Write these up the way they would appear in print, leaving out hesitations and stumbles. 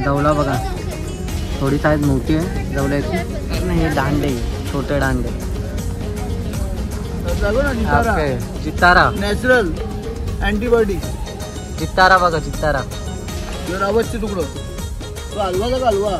जवला बघा, थोडी साईज मोठी आहे जवल्याची. हे दांडे, छोटे दांडे. जितारा नॅचरल अँटीबायोटिक. जितारा बघा, जितारा. रावतचे तुकडं. तो हलवा का हलवा.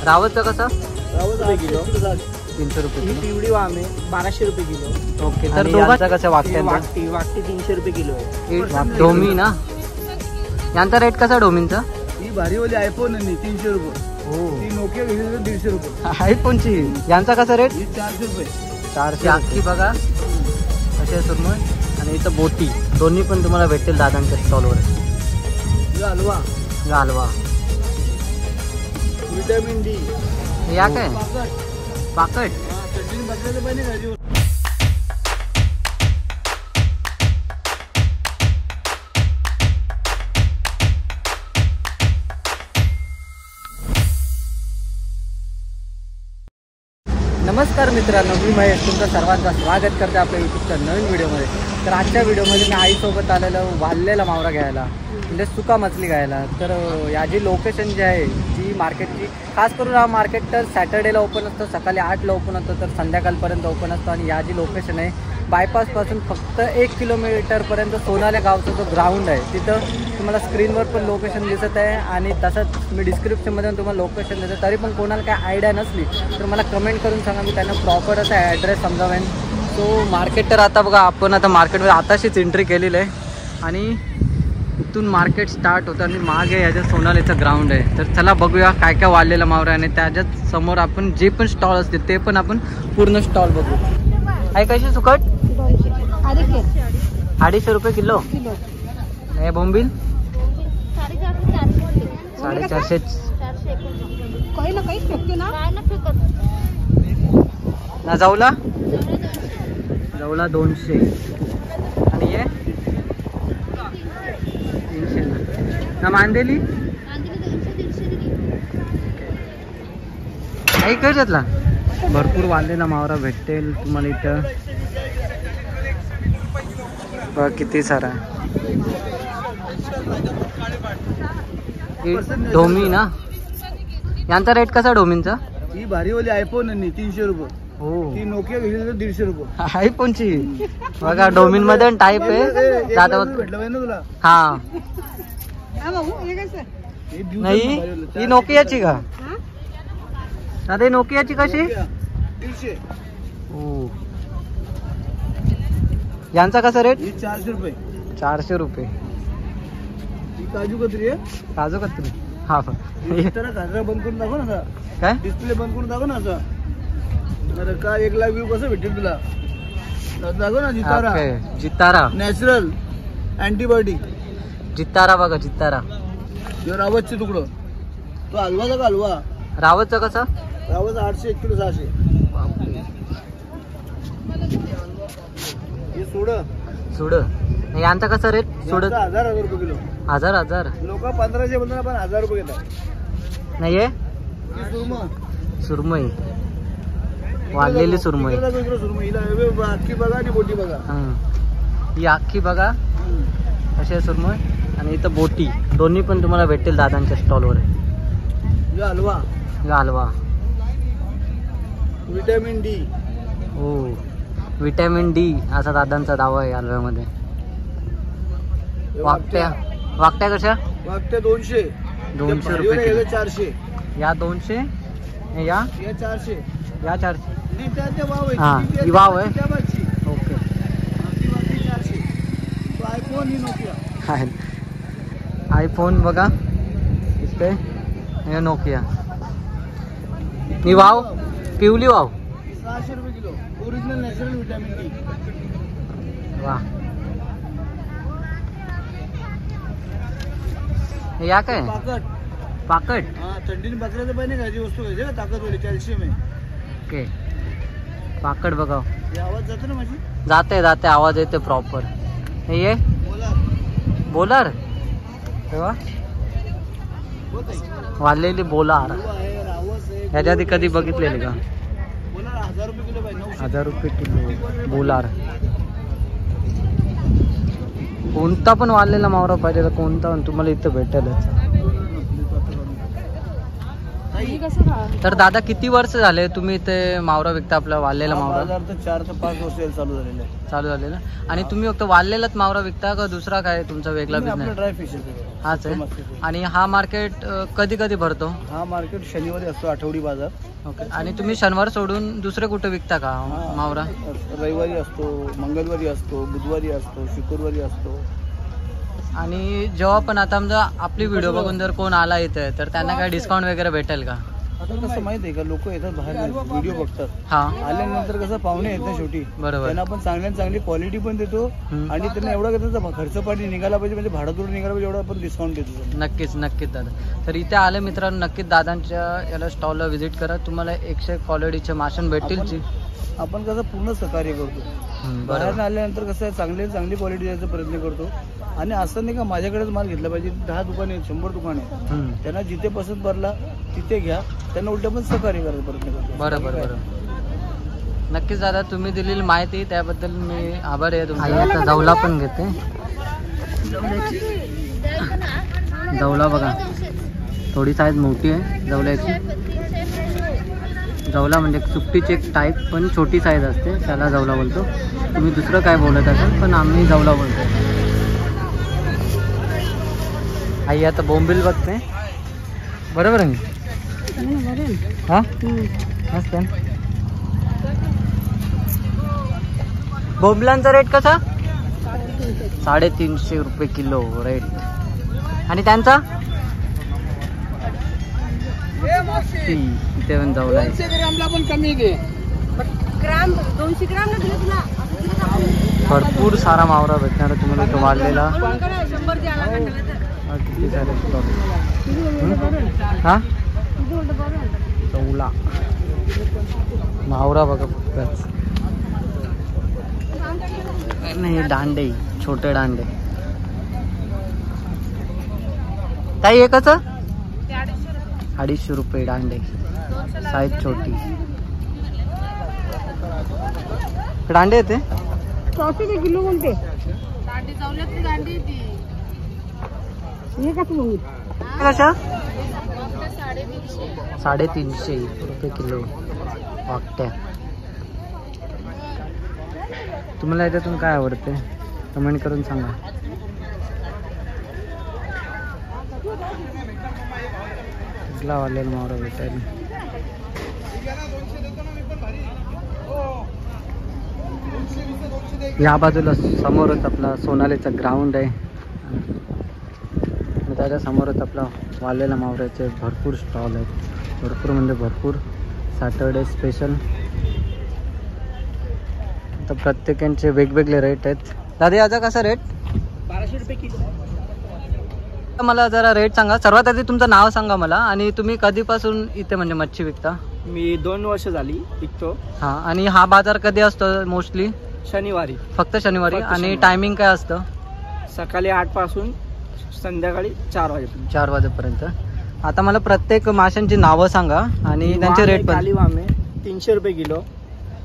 रावतचं कसं? रावत किलो 300 रुपये. ही पिवळी वाम आहे 1200 रुपये किलो. ओके. तर दोघांचा कसं वागते? वागती 300 रुपये किलो आहे. डोमी ना, यांचा रेट कसा डोमीनचा? ही भारीवाली आयफोन आहे 300 रुपये. हो. ती नोकिया घेतली 150 रुपये. आयफोनची. यांचा कसा रेट? ही 400 रुपये. 400. अख्खी बघा कसे सुरमई. आणि इथं बोटी, दोन्ही पण तुम्हाला भेटतील दादांच्या स्टॉलवर. हलवा. हलवा. Vitamin D. या काय पाकट. नमस्कार मित्रांनो, मी महेश तुमचं सर्वांचं स्वागत करते आपल्या यूट्यूबच्या नवीन व्हिडिओमध्ये. तर आजच्या व्हिडिओमध्ये मी आईसोबत आलेलं वाळलेला मावरा घ्यायला, म्हणजे सुका मछली घ्यायला. तर याची लोकेशन जी आहे ती मार्केटची, खास करून हा मार्केट तर सॅटर्डेला ओपन असतं, सकाळी 8ला ओपन असतं, तर संध्याकाळपर्यंत ओपन असतं. आणि या जी लोकेशन आहे बायपासपासून फक्त 1 किलोमीटरपर्यंत सोनाल्या गावचा जो ग्राउंड आहे, तिथं तुम्हाला स्क्रीनवर पण लोकेशन दिसत आहे. आणि तसंच मी डिस्क्रिप्शनमध्ये तुम्हाला लोकेशन देतो. तरी पण कोणाला काय आयडिया नसली तर मला कमेंट करून सांगा, मी त्यांना प्रॉपर असा ॲड्रेस समजावेन. सो मार्केट तर आता बघा, आपण आता मार्केटमध्ये आताशीच एंट्री केलेलं आहे. आणि इथून मार्केट स्टार्ट होतं आणि मागे याच्या सोनालीचं ग्राउंड आहे. तर चला बघूया काय काय वाढलेलं मावरा. आणि त्याच्याच समोर आपण जे पण स्टॉल असतील ते पण आपण पूर्ण स्टॉल बघू. आहे कशी सुकट? 250 रुपये किलो. हे बोंबील 450. ना जाऊला 200. आणि हे 300 ना. मांदेली काही कशातला भरपूर वाढलेला मावरा भेटेल तुम्हाला इथं. बघा किती सारा. डोमी ना, यांचा रेट कसा डोमीनचा? ही भारीवाली आयफोन आहे 300 रुपये. हो. ती नोकिया घेतली 150 रुपये. आयफोनची बघा, डोमिन मध्ये टाईप आहे दादा. भेटलं ना तुला? हा नाही, ही नोकियाची का दादा? नोकियाची कशी? 300. हो. यांचा कसा रेट? 400 रुपये. 400 रुपये. काजू कतरी आहे. काजू कतरी. हा घागरा बंद करून दाखव ना. काय डिस्प्ले बंद करून दाखव ना असं. अरे काय 1 लाख व्ह्यू कसं भेटेल तुला? दाखव ना. जितारा. जितारा नॅचरल अँटीबायोटिक. जितारा बघा, जितारा. रावतचे तुकडं. तो हलवाचा का हलवा. रावतचा कसा? रावत 800, 1 किलो 600. हे सोड. यांचा कसा रेट? सोड 1000 रुपये किलो. 1000. लोक 1500 म्हणतात, पण 1000 रुपये घेतात. नाहीये सुरमई, वाढलेली सुरमई. अख्खी बघा आणि बोटी बघा. ही अख्खी बघा कशी आहे सुरमई. आणि इथं बोटी, दोन्ही पण तुम्हाला भेटतील दादांच्या स्टॉलवर. हलवा. हलवा. Vitamin D. हो, विटॅमिन डी असा दादांचा दावा आहे हलव्यामध्ये. वाकट्या कशा? वाकट्या 200. 200 रुपये किलो. 400. या 200. या 400. या 400. हा, ही वाव आहे. ओके. आयफोन बघा इथे. हे नोकिया. ही वाव पिवली वाव 600 रुपये kilo. Original natural vitamin D. वा. या काय पाकट. हा, थंडीने बकऱ्याचं पाणी घ्यायची वस्तू घ्यायची ना, ताकदवाली, कॅल्शियम आहे. ओके. पाकट बघा. आवाज जातो ना माझी? जाते आवाज येते प्रॉपर. हे ये बोलर तेव्हा वाढलेली बोलार. ह्याच्या आधी कधी बघितलेली का? 1000 रुपये किलो बोलार. कोणता पण वाढलेला मावरा पाहिजे, कोणता पण तुम्हाला इथं भेटेलच. तर दादा किती वर्ष झाले तुम्ही इथे मावरा विकता, आपला वाळलेला मावरा? बाजार तर 4 ते 5 वर्ष चालू झालेलं आहे. चालू झालेला. आणि तुम्ही फक्त वाळलेलाच मावरा विकता का दुसरा काय तुमचा वेगळा आपलं बिझनेस? ड्राय फिश हाच आहे. आणि हा मार्केट कधी कधी भरतो? हा मार्केट शनिवारी असतो, आठवडी बाजार. ओके. आणि तुम्ही शनिवार सोडून दुसरे कुठे विकता का मावरा? रविवारी असतो, मंगळवारी असतो, बुधवारी असतो, शुक्रवारी असतो. आणि जेव्हा पण आता समजा आपली व्हिडिओ बघून जर कोण आला इथे तर त्यांना काय डिस्काउंट वगैरे भेटेल का? आता कसं माहित आहे का, लोक येतात बाहेर व्हिडिओ बघतात, हा आल्यानंतर कसं पाहुणे येतात शेवटी, बरोबर. त्यांना आपण चांगल्यात चांगली क्वालिटी पण देतो आणि त्यांना एवढा त्याचा खर्च पाणी निघाला पाहिजे, म्हणजे भाडातून निघाला पाहिजे एवढा आपण डिस्काउंट देतो. नक्कीच नक्कीच दादा. तर इथे आले मित्रांनो, नक्कीच दादांच्या याला स्टॉलला व्हिजिट करा, तुम्हाला 100 क्वालिटीचे माशां भेटतील. आपण कसं पूर्ण सहकार्य करतो, बाहेर आल्यानंतर कसं चांगली क्वालिटी द्यायचा प्रयत्न करतो. आणि असं नाही का माझ्याकडेच माल घेतला पाहिजे, 10 दुकाने आहेत, 100 दुकाने आहेत, त्यांना जिथे पसंत पडला तिथे घ्या, त्यांना उलट पण सहकार्य करायचा प्रयत्न करतो. बरोबर बरोबर. नक्कीच दादा, तुम्ही दिलेली माहिती त्याबद्दल मी आभारी आहे तुमचा. आता जवला पण घेते. जवला बघा, थोडी साईज मोठी आहे जवल्याची. जवला म्हणजे सुट्टीची एक टाईप पण छोटी साईज असते, त्याला जवला बोलतो. तुम्ही दुसरं काय बोलत असाल पण आम्ही जवला बोलतो. आई आता बोंबील बघते, बरोबर आहे हा मस्त. बोंबलांचा रेट कसा? 350 रुपये किलो रेट. आणि त्यांचा इथे पण जाऊ भरपूर सारा मावरा भेटणार तुम्हाला तो वाढलेला. किती सारे स्टॉल हा चौला मावरा बघा फक्त. नाही दांडे, छोटे दांडे. ताई एकच 250 रुपये दांडे, साईज छोटी. दांडे येते किलो बोलते. कशा? 350 रुपये किलो वाकट्या. तुम्हाला याच्यातून काय आवडते कमेंट करून सांगा. कसला वाढलेला मावरा भेटायला. या बाजूला समोरच आपला सोनालीचा ग्राउंड आहे, त्याच्या समोरच आपला वाळलेला मावऱ्याचे भरपूर स्टॉल आहेत. भरपूर म्हणजे भरपूर. Saturday special. तर प्रत्येकांचे वेगवेगळे रेट आहेत. दादा याचा कसा रेट? 1200 रुपये किलो. मला जरा रेट सांगा. सर्वात आधी तुमचं नाव सांगा मला, आणि तुम्ही कधीपासून इथे म्हणजे मच्छी विकता? मी 2 वर्ष झाली विकतो. हां. आणि हा बाजार कधी असतो मोस्टली? शनिवारी. फक्त शनिवारी. फक्त आणि शनिवारी. टायमिंग काय असतं? सकाळी 8 पासून संध्याकाळी 4 वाजेपर्यंत. 4 वाजेपर्यंत. आता मला प्रत्येक माशांची नावं सांगा आणि त्यांचे रेट पण. काली वाम आहे 300 रुपये किलो.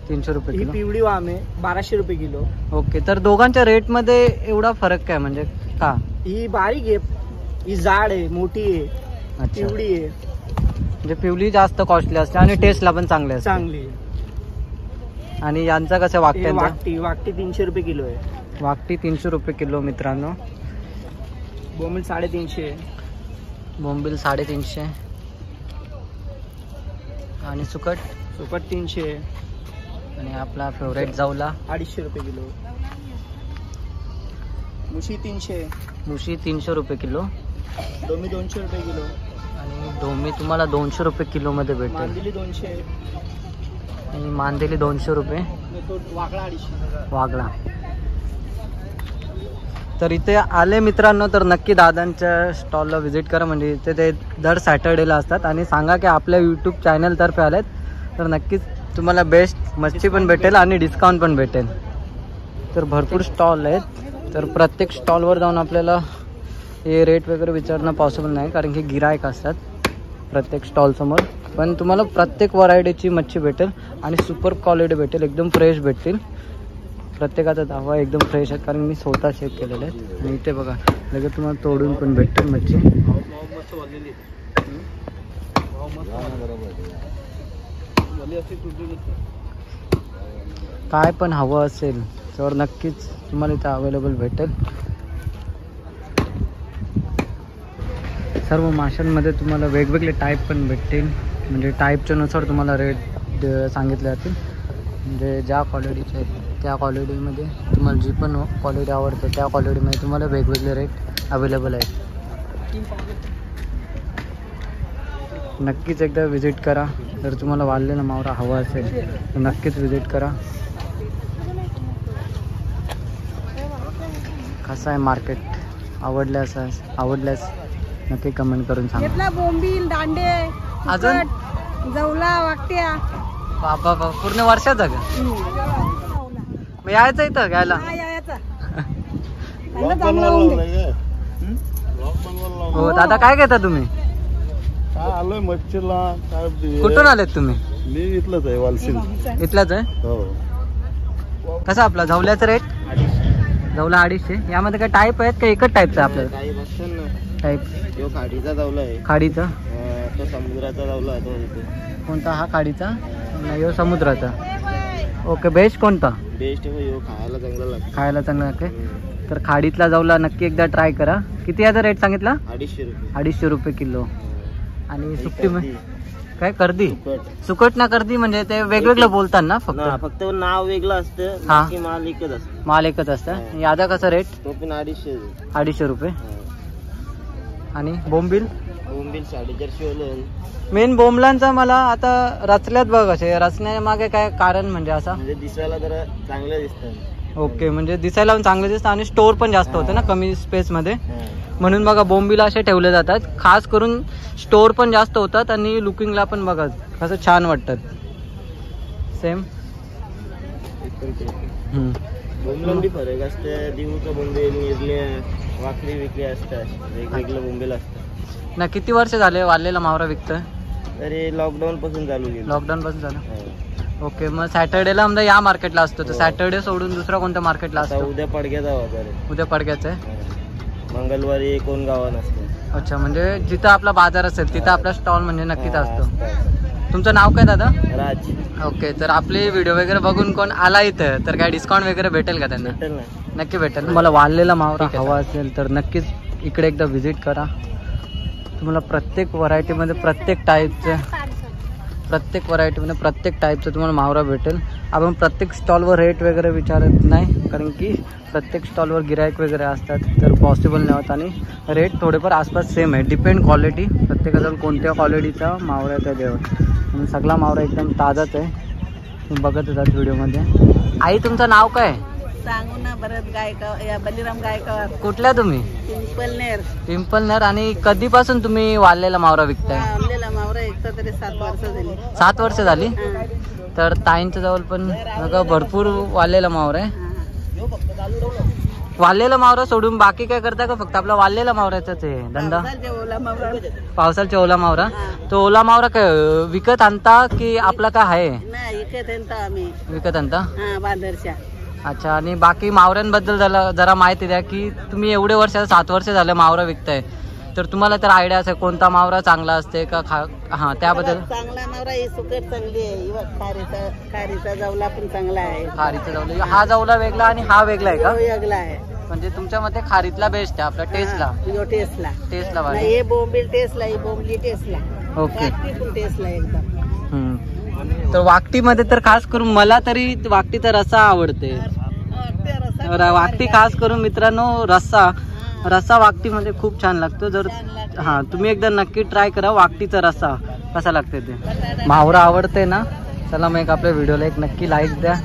300 रुपये ही किलो. पिवळी वाम आहे 1200 रुपये किलो. ओके. तर दोघांच्या रेट मध्ये एवढा फरक काय म्हणजे का? ही बारीक आहे, ही जाड आहे, मोठी आहे, अच्छा. पिवळी आहे. म्हणजे पिवळी जास्त कॉस्टली असते आणि टेस्टला पण चांगले असते. चांगली आहे. आणि यांचा कसं ही वाकट्यांचा? वाकटी 300 रुपये किलो आहे. वाकटी 300 रुपये किलो मित्रांनो. बोंबील 350 आहे. बोंबील 350. आणि सुकट? सुकट 300 आहे. आणि आपला फेवरेट जावला 250 रुपये किलो. मुशी 300 आहे. मुशी 300 रुपये किलो. डोमी 200 रुपये किलो. आणि डोमी तुम्हाला 200 रुपये किलो मध्ये भेटेल. मांदिली 200 आहे. आणि मांदेली 200 रुपये. तो वाकडा 250. वागळा. तर इथे आले मित्रांनो तर नक्की दादांच्या स्टॉलला व्हिजिट करा. म्हणजे इथे ते दर सॅटर्डेला असतात. आणि सांगा की आपल्या यूट्यूब चॅनलतर्फे आलेत तर नक्कीच तुम्हाला बेस्ट मच्छी पण भेटेल आणि डिस्काउंट पण भेटेल. तर भरपूर स्टॉल आहेत. तर प्रत्येक स्टॉलवर जाऊन आपल्याला हे रेट वगैरे विचारणं पॉसिबल नाही, कारण की गिरायक असतात प्रत्येक स्टॉलसमोर. पण तुम्हाला प्रत्येक व्हरायटीची मच्छी भेटेल आणि सुपर क्वालिटी भेटेल, एकदम फ्रेश भेटतील. प्रत्येकाचा दावा एकदम फ्रेश आहे, कारण मी स्वतः चेक केलेले आहेत. आणि इथे बघा लगेच तुम्हाला तोडून पण भेटेल मच्छी. काय पण हवं असेल तर नक्कीच तुम्हाला इथं अवेलेबल भेटेल. सर्व माशांमध्ये तुम्हाला वेगवेगळे टाईप पण भेटतील, म्हणजे टाईपच्या नुसार तुम्हाला रेट सांगितले जातील. म्हणजे ज्या क्वालिटीचे आहेत त्या क्वालिटीमध्ये तुम्हाला जी पण क्वालिटी आवडते त्या क्वालिटीमध्ये तुम्हाला वेगवेगळे रेट अवेलेबल आहेत. नक्कीच एकदा विजिट करा. जर तुम्हाला वाळलेला मावरा हवा असेल तर नक्कीच विजिट करा. कसं आहे मार्केट, आवडल्यास नक्की कमेंट करून सांगा. घेतला बोंबील, दांडे, अजून तिखट, जवला, वाकट्या. बाबा पूर्ण वर्षाचा का? मग यायचं इथं घ्यायला. हा, यायचा. चांगलं चांगलं होऊन दे. हो दादा, काय घेता तुम्ही? आलोय मच्छीला. कुठून आलेत तुम्ही? मी इथलंच आहे, वालसीन. इथलाच आहे. हो. कसा आपला झवल्याचा रेट? झवला 250. यामध्ये काय टाईप आहेत का एकच टाईपचा आपल्याला? टाईप खाडीचा जावला आहे. खाडीचा? तो समुद्राचा जावला तो. कोणता हा? खाडीचा नाही, यो समुद्राचा. ओके, बेस्ट कोणता? बेस्ट खायला चांगला लागतो. खायला चांगला लागते. तर खाडीतला जावला नक्की एकदा ट्राय करा. किती याचा रेट सांगितला? 250 रुपये किलो. आणि सुट्टी काय कर्दी? सुकट ना कर्दी म्हणजे ते वेगवेगळं बोलतात ना? फक्त नाव वेगळं असतं. हा, माल एकच असतं. माल एकच असतं. याचा कसा रेट? तो पण 250 रुपये. आणि बोंबील? 450. मेन बोंबलांचा मला आता रचल्यात बघ, असे रचण्यामागे काय कारण म्हणजे असा? म्हणजे दिसायला जरा चांगलं दिसतं. ओके, म्हणजे दिसायला पण चांगलं दिसतं आणि स्टोर पण जास्त होतं ना कमी स्पेस मध्ये, म्हणून बघा बोंबीला असे ठेवले जातात. खास करून स्टोर पण जास्त होतात आणि लुकिंगला पण बघा कसं छान वाटतात. सेम बोंबलांनी फरक असते. दिवूचं बोंबील, निर्ल्या, वाकडी विकली असतात. वेगवेगळं बोंबील असतं ना. किती वर्ष झाले वाळलेला मावरा विकतोय? तरी लॉकडाऊन पासून चालू केलं. लॉकडाऊन पासून झालं. ओके, मग सॅटर्डेला आमदा या मार्केटला असतो तर सॅटर्डे सोडून दुसरा कोणत्या मार्केटला असतो? उद्या पडग्याचा बाजार आहे. उद्या पडग्याचं आहे. मंगळवारी कोण गावात असतं. अच्छा, म्हणजे जिथं आपला बाजार असेल तिथं आपला स्टॉल म्हणजे नक्कीच असतो. तुमचं नाव काय दादा? राज. ओके, तर आपले व्हिडिओ वगैरे बघून कोण आला इथं तर काय डिस्काउंट वगैरे भेटेल का त्यांना? भेटेल ना. नक्की भेटेल. तुम्हाला वाळलेला मावरा हवा असेल तर नक्कीच इकडे एकदा व्हिजिट करा. तुम्हाला प्रत्येक व्हरायटीमध्ये प्रत्येक टाईपचं तुम्हाला मावरा भेटेल. आपण प्रत्येक स्टॉलवर रेट वगैरे विचारत नाही, कारण की प्रत्येक स्टॉलवर गिराईक वगैरे असतात तर पॉसिबल नाही होत. आणि रेट थोडेफार आसपास सेम आहे. डिपेंड क्वालिटी, प्रत्येकाजवळ कोणत्या क्वालिटीचा मावरा आहे त्या देवा. म्हणून सगळा मावरा एकदम ताजाच आहे. तुम्ही बघत होतात व्हिडिओमध्ये. आई तुमचं नाव काय? सांगू ना. भरत गायकवाड, बलिराम गायकवाड. कुठल्या तुम्ही? पिंपलनेर. आणि कधीपासून तुम्ही वाळलेला मावरा विकताय? वाळलेला मावरा एकदा तरी 7 वर्ष झाली. 7 वर्ष झाली. तर ताईंच्या जवळ पण बघा भरपूर वाळलेला मावरा आहे. वाळलेला मावरा सोडून बाकी काय करता का फक्त आपला वाळलेला मावऱ्याचाच आहे धंदा? पावसाळच्या ओला मावरा. तो ओला मावरा काय विकत आणता की आपला काय आहे? विकत आणता. अच्छा, आणि बाकी मावऱ्यांबद्दल जरा माहिती द्या की तुम्ही एवढे वर्ष 7 वर्ष झाले मावरा विकताय तर तुम्हाला तर आयडिया असेल कोणता मावरा चांगला असते का? हा, त्याबद्दल. चांगला मावरा ही सुकट चांगली आहे. खारीचा जावला पण चांगला आहे. खारीचा जावला, हा जावला वेगळा आणि हा वेगळा आहे का? वेगळा आहे. म्हणजे तुमच्या मते खारीतला बेस्ट आहे आपला टेस्टला? टेस्टला हे बोंबील टेस्टला, ही बोंबली टेस्टला. ओके. टेस्टला एकदम. तर वाकटीमध्ये तर खास करून मला तरी वाकटीचा रस्सा आवडते. वाकटी खास करून मित्रांनो रस्सा वाकटीमध्ये खूप छान लागतो. जर तुम्ही एकदा नक्की ट्राय करा वाकटीचा रस्सा कसा लागते ते. मावरा आवडते ना? चला मग आपल्या व्हिडिओला एक नक्की लाईक द्या.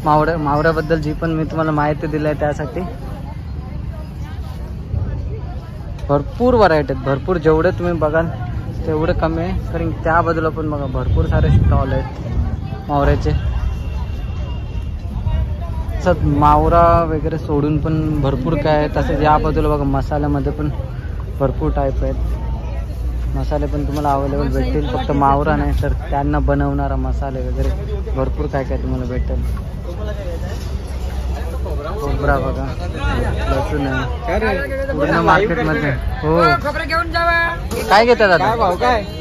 मावऱ्याबद्दल जी पण मी तुम्हाला माहिती दिली आहे त्यासाठी. भरपूर व्हरायटी आहेत, भरपूर. जेवढे तुम्ही बघाल तेवढं कमी आहे, कारण त्या बाजूला पण बघा भरपूर सारे स्टॉल आहेत मावऱ्याचे. तसंच मावरा वगैरे सोडून पण भरपूर काय आहे. तसंच या बाजूला बघा मसाल्यामध्ये पण भरपूर टाईप आहेत. मसाले पण तुम्हाला अवेलेबल भेटतील. फक्त मावरा नाही तर त्यांना बनवणारा मसाले वगैरे भरपूर काय काय तुम्हाला भेटेल. खोबरा बघा, लसूण आहे पूर्ण मार्केटमध्ये. हो, काय घेता दादा?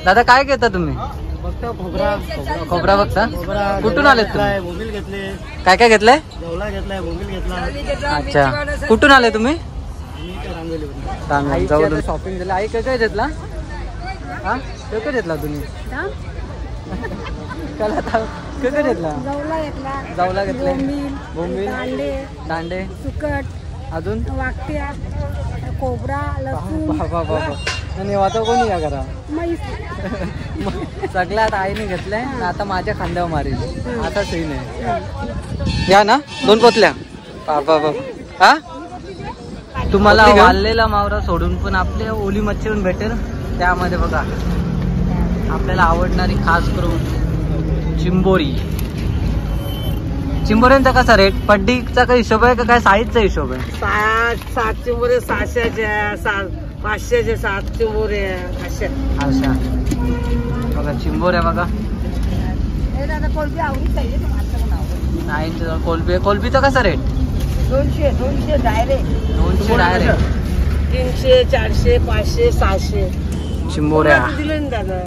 दादा काय घेता तुम्ही? खोबरा बघता. कुठून आलेत तुम्ही? मोबाईल घेतले, काय काय घेतलंय? जवला घेतलाय, मोबाईल घेतला. अच्छा, कुठून आले तुम्ही? रांगोली जाऊ शॉपिंग झालं. आई काय काय घेतला? हा, काय घेतला तुम्ही? काय काय घेतला? जावला घेतले, बोंबील, दांडे, सुकट, अजून वाकट्या, खोबरा, लसूण, बाबा बाबा. आणि वाचा कोणी या करा सगळ्यात आईने घेतलंय. आता माझ्या खांद्यावर मारेल आता सही नाही. या ना 2 पोतल्या. बाबा बाबा. हा, तुम्हाला वाळलेला मावरा सोडून पण आपल्या ओली मच्छी पण भेटेल. त्यामध्ये बघा आपल्याला आवडणारी खास करून चिंबोरी. चिंबोऱ्यांचा कसा रेट? पड्डीचा काय हिशोब आहे का काय साईजचा हिशोब आहे? 7 चिंबोरे 600च्या, 500च्या 7 चिंबोरे अशा. अच्छा बघा चिंबोऱ्या बघा. नाही कोलबी. कोलबीचा कसा रेट? 200 डायरेक्ट. 200 डायरेक्ट. 300, 400, 500, 600 चिंबोऱ्या. दिलं ना दादा.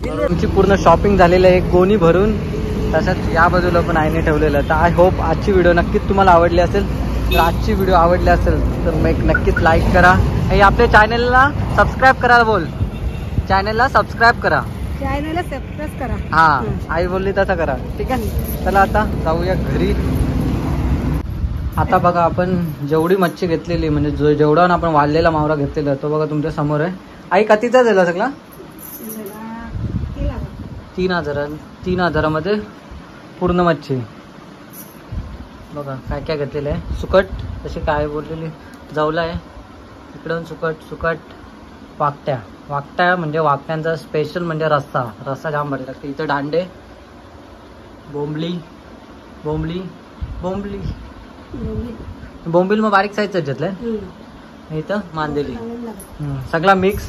तुमची पूर्ण शॉपिंग झालेलं आहे गोणी भरून. तसंच या बाजूला पण आईने ठेवलेलं. तर आय होप आजची व्हिडिओ नक्कीच तुम्हाला आवडली असेल. तर आजची व्हिडिओ आवडली असेल तर नक्कीच लाईक करा आणि आपल्या चॅनलला सबस्क्राईब करा. बोल, चॅनलला सबस्क्राईब करा. चॅनलला सबस्क्राईब करा. हा, आई बोलली तसं करा. ठीक आहे, चला आता जाऊया घरी. आता बघा आपण जेवढी मच्छी घेतलेली म्हणजे जेवढा आपण वाळलेला मावरा घेतलेला तो बघा तुमच्या समोर आहे. आई कितीचा झाला सगळा? 3,000मध्ये पूर्ण मच्छी. बघा काय काय घेतलेलं आहे. सुकट तशी काय बोललेली, जवला आहे इकडून. सुकट वाकट्या म्हणजे वाकट्यांचा स्पेशल म्हणजे रस्सा जाम भारी लागते. इथं दांडे, बोंबली मग बारीक साईजच घेतलंय. इथं मांदेली. सगळा मिक्स,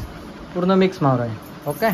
पूर्ण मिक्स मावरा आहे. ओके.